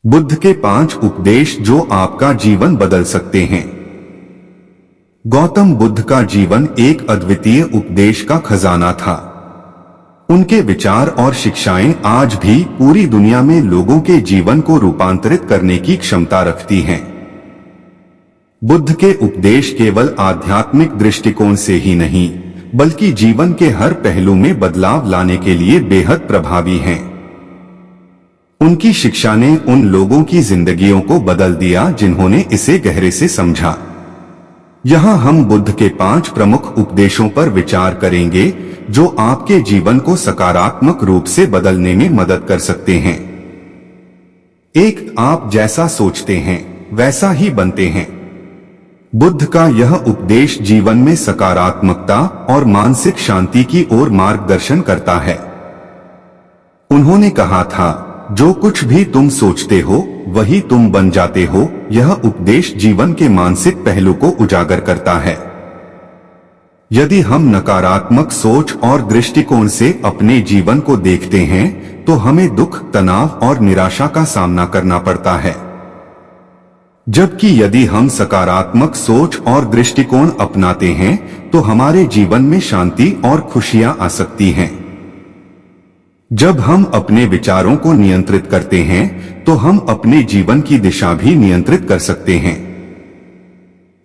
बुद्ध के 5 उपदेश जो आपका जीवन बदल सकते हैं। गौतम बुद्ध का जीवन एक अद्वितीय उपदेश का खजाना था। उनके विचार और शिक्षाएं आज भी पूरी दुनिया में लोगों के जीवन को रूपांतरित करने की क्षमता रखती हैं। बुद्ध के उपदेश केवल आध्यात्मिक दृष्टिकोण से ही नहीं, बल्कि जीवन के हर पहलू में बदलाव लाने के लिए बेहद प्रभावी हैं। उनकी शिक्षा ने उन लोगों की जिंदगियों को बदल दिया जिन्होंने इसे गहरे से समझा। यहाँ हम बुद्ध के 5 प्रमुख उपदेशों पर विचार करेंगे जो आपके जीवन को सकारात्मक रूप से बदलने में मदद कर सकते हैं। 1. आप जैसा सोचते हैं वैसा ही बनते हैं। बुद्ध का यह उपदेश जीवन में सकारात्मकता और मानसिक शांति की ओर मार्गदर्शन करता है। उन्होंने कहा था, जो कुछ भी तुम सोचते हो वही तुम बन जाते हो। यह उपदेश जीवन के मानसिक पहलू को उजागर करता है। यदि हम नकारात्मक सोच और दृष्टिकोण से अपने जीवन को देखते हैं तो हमें दुख, तनाव और निराशा का सामना करना पड़ता है। जबकि यदि हम सकारात्मक सोच और दृष्टिकोण अपनाते हैं तो हमारे जीवन में शांति और खुशियां आ सकती हैं। जब हम अपने विचारों को नियंत्रित करते हैं तो हम अपने जीवन की दिशा भी नियंत्रित कर सकते हैं।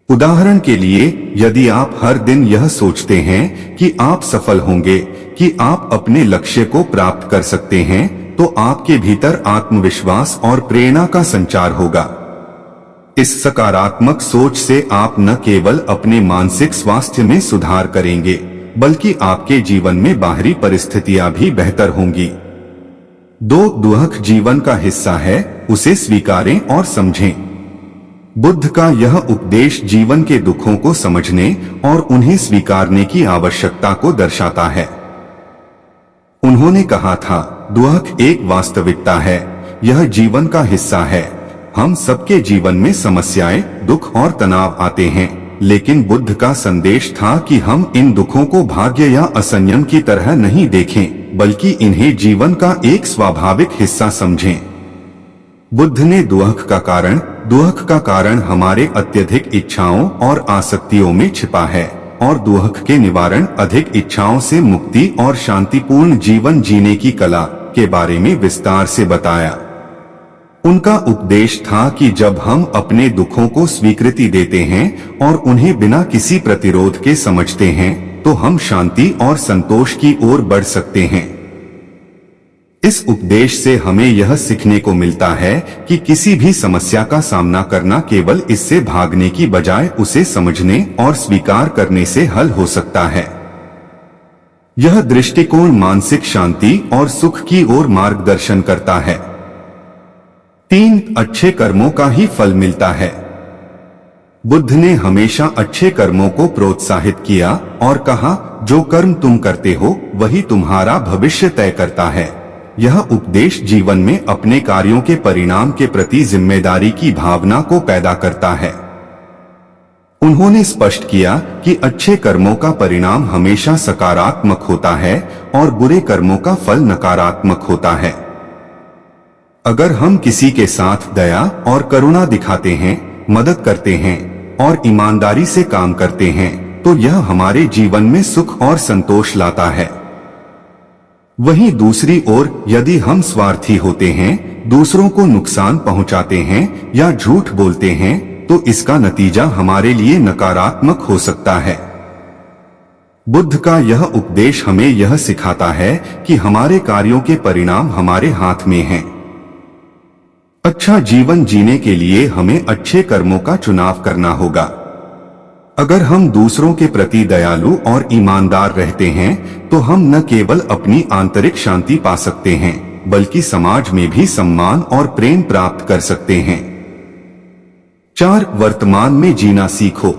उदाहरण के लिए, यदि आप हर दिन यह सोचते हैं कि आप सफल होंगे, कि आप अपने लक्ष्य को प्राप्त कर सकते हैं, तो आपके भीतर आत्मविश्वास और प्रेरणा का संचार होगा। इस सकारात्मक सोच से आप न केवल अपने मानसिक स्वास्थ्य में सुधार करेंगे, बल्कि आपके जीवन में बाहरी परिस्थितियां भी बेहतर होंगी। 2. दुख जीवन का हिस्सा है, उसे स्वीकारें और समझें। बुद्ध का यह उपदेश जीवन के दुखों को समझने और उन्हें स्वीकारने की आवश्यकता को दर्शाता है। उन्होंने कहा था, दुख एक वास्तविकता है, यह जीवन का हिस्सा है। हम सबके जीवन में समस्याएं, दुख और तनाव आते हैं, लेकिन बुद्ध का संदेश था कि हम इन दुखों को भाग्य या असंयम की तरह नहीं देखें, बल्कि इन्हें जीवन का एक स्वाभाविक हिस्सा समझें। बुद्ध ने दुख का कारण हमारे अत्यधिक इच्छाओं और आसक्तियों में छिपा है, और दुख के निवारण अधिक इच्छाओं से मुक्ति और शांतिपूर्ण जीवन जीने की कला के बारे में विस्तार से बताया। उनका उपदेश था कि जब हम अपने दुखों को स्वीकृति देते हैं और उन्हें बिना किसी प्रतिरोध के समझते हैं तो हम शांति और संतोष की ओर बढ़ सकते हैं। इस उपदेश से हमें यह सीखने को मिलता है कि किसी भी समस्या का सामना करना केवल इससे भागने की बजाय उसे समझने और स्वीकार करने से हल हो सकता है। यह दृष्टिकोण मानसिक शांति और सुख की ओर मार्गदर्शन करता है। 3. अच्छे कर्मों का ही फल मिलता है। बुद्ध ने हमेशा अच्छे कर्मों को प्रोत्साहित किया और कहा, जो कर्म तुम करते हो वही तुम्हारा भविष्य तय करता है। यह उपदेश जीवन में अपने कार्यों के परिणाम के प्रति जिम्मेदारी की भावना को पैदा करता है। उन्होंने स्पष्ट किया कि अच्छे कर्मों का परिणाम हमेशा सकारात्मक होता है और बुरे कर्मों का फल नकारात्मक होता है। अगर हम किसी के साथ दया और करुणा दिखाते हैं, मदद करते हैं और ईमानदारी से काम करते हैं, तो यह हमारे जीवन में सुख और संतोष लाता है। वहीं दूसरी ओर यदि हम स्वार्थी होते हैं, दूसरों को नुकसान पहुंचाते हैं या झूठ बोलते हैं, तो इसका नतीजा हमारे लिए नकारात्मक हो सकता है। बुद्ध का यह उपदेश हमें यह सिखाता है कि हमारे कार्यों के परिणाम हमारे हाथ में हैं। अच्छा जीवन जीने के लिए हमें अच्छे कर्मों का चुनाव करना होगा। अगर हम दूसरों के प्रति दयालु और ईमानदार रहते हैं तो हम न केवल अपनी आंतरिक शांति पा सकते हैं, बल्कि समाज में भी सम्मान और प्रेम प्राप्त कर सकते हैं। 4. वर्तमान में जीना सीखो।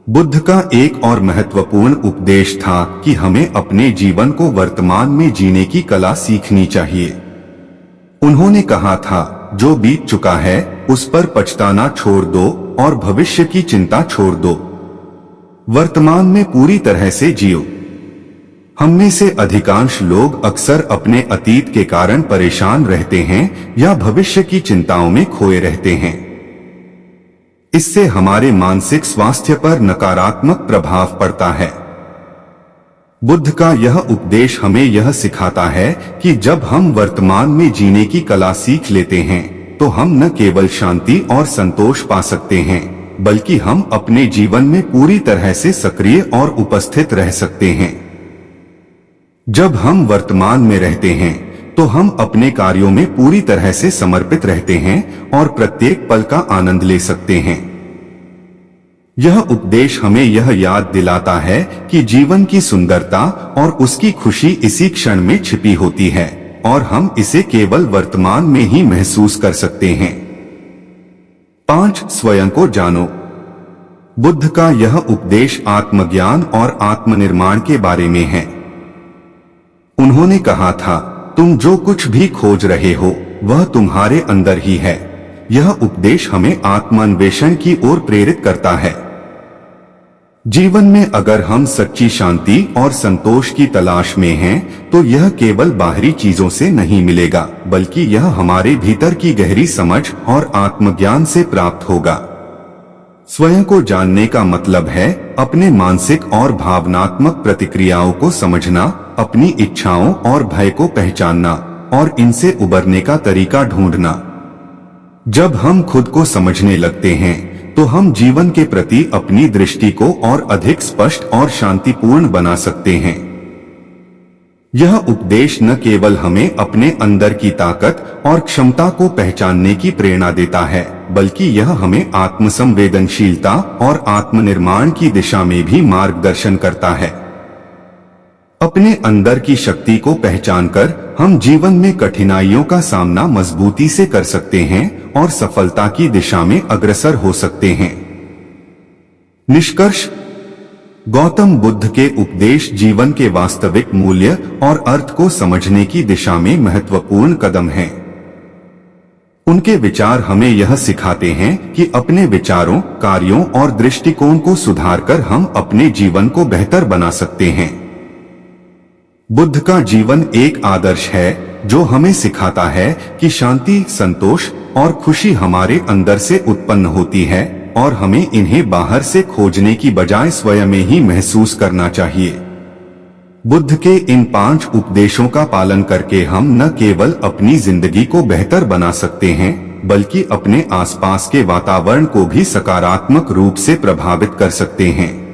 बुद्ध का एक और महत्वपूर्ण उपदेश था कि हमें अपने जीवन को वर्तमान में जीने की कला सीखनी चाहिए। उन्होंने कहा था, जो बीत चुका है उस पर पछताना छोड़ दो और भविष्य की चिंता छोड़ दो। वर्तमान में पूरी तरह से जियो। हम में से अधिकांश लोग अक्सर अपने अतीत के कारण परेशान रहते हैं या भविष्य की चिंताओं में खोए रहते हैं। इससे हमारे मानसिक स्वास्थ्य पर नकारात्मक प्रभाव पड़ता है। बुद्ध का यह उपदेश हमें यह सिखाता है कि जब हम वर्तमान में जीने की कला सीख लेते हैं तो हम न केवल शांति और संतोष पा सकते हैं, बल्कि हम अपने जीवन में पूरी तरह से सक्रिय और उपस्थित रह सकते हैं। जब हम वर्तमान में रहते हैं तो हम अपने कार्यों में पूरी तरह से समर्पित रहते हैं और प्रत्येक पल का आनंद ले सकते हैं। यह उपदेश हमें यह याद दिलाता है कि जीवन की सुंदरता और उसकी खुशी इसी क्षण में छिपी होती है और हम इसे केवल वर्तमान में ही महसूस कर सकते हैं। 5. स्वयं को जानो। बुद्ध का यह उपदेश आत्मज्ञान और आत्मनिर्माण के बारे में है। उन्होंने कहा था, तुम जो कुछ भी खोज रहे हो वह तुम्हारे अंदर ही है। यह उपदेश हमें आत्मान्वेषण की ओर प्रेरित करता है। जीवन में अगर हम सच्ची शांति और संतोष की तलाश में हैं, तो यह केवल बाहरी चीजों से नहीं मिलेगा, बल्कि यह हमारे भीतर की गहरी समझ और आत्मज्ञान से प्राप्त होगा। स्वयं को जानने का मतलब है अपने मानसिक और भावनात्मक प्रतिक्रियाओं को समझना, अपनी इच्छाओं और भय को पहचानना और इनसे उबरने का तरीका ढूंढना। जब हम खुद को समझने लगते हैं तो हम जीवन के प्रति अपनी दृष्टि को और अधिक स्पष्ट और शांतिपूर्ण बना सकते हैं। यह उपदेश न केवल हमें अपने अंदर की ताकत और क्षमता को पहचानने की प्रेरणा देता है, बल्कि यह हमें आत्मसंवेदनशीलता और आत्मनिर्माण की दिशा में भी मार्गदर्शन करता है। अपने अंदर की शक्ति को पहचानकर हम जीवन में कठिनाइयों का सामना मजबूती से कर सकते हैं और सफलता की दिशा में अग्रसर हो सकते हैं। निष्कर्ष, गौतम बुद्ध के उपदेश जीवन के वास्तविक मूल्य और अर्थ को समझने की दिशा में महत्वपूर्ण कदम हैं। उनके विचार हमें यह सिखाते हैं कि अपने विचारों, कार्यों और दृष्टिकोण को सुधारकर हम अपने जीवन को बेहतर बना सकते हैं। बुद्ध का जीवन एक आदर्श है जो हमें सिखाता है कि शांति, संतोष और खुशी हमारे अंदर से उत्पन्न होती है और हमें इन्हें बाहर से खोजने की बजाय स्वयं में ही महसूस करना चाहिए। बुद्ध के इन 5 उपदेशों का पालन करके हम न केवल अपनी जिंदगी को बेहतर बना सकते हैं, बल्कि अपने आसपास के वातावरण को भी सकारात्मक रूप से प्रभावित कर सकते हैं।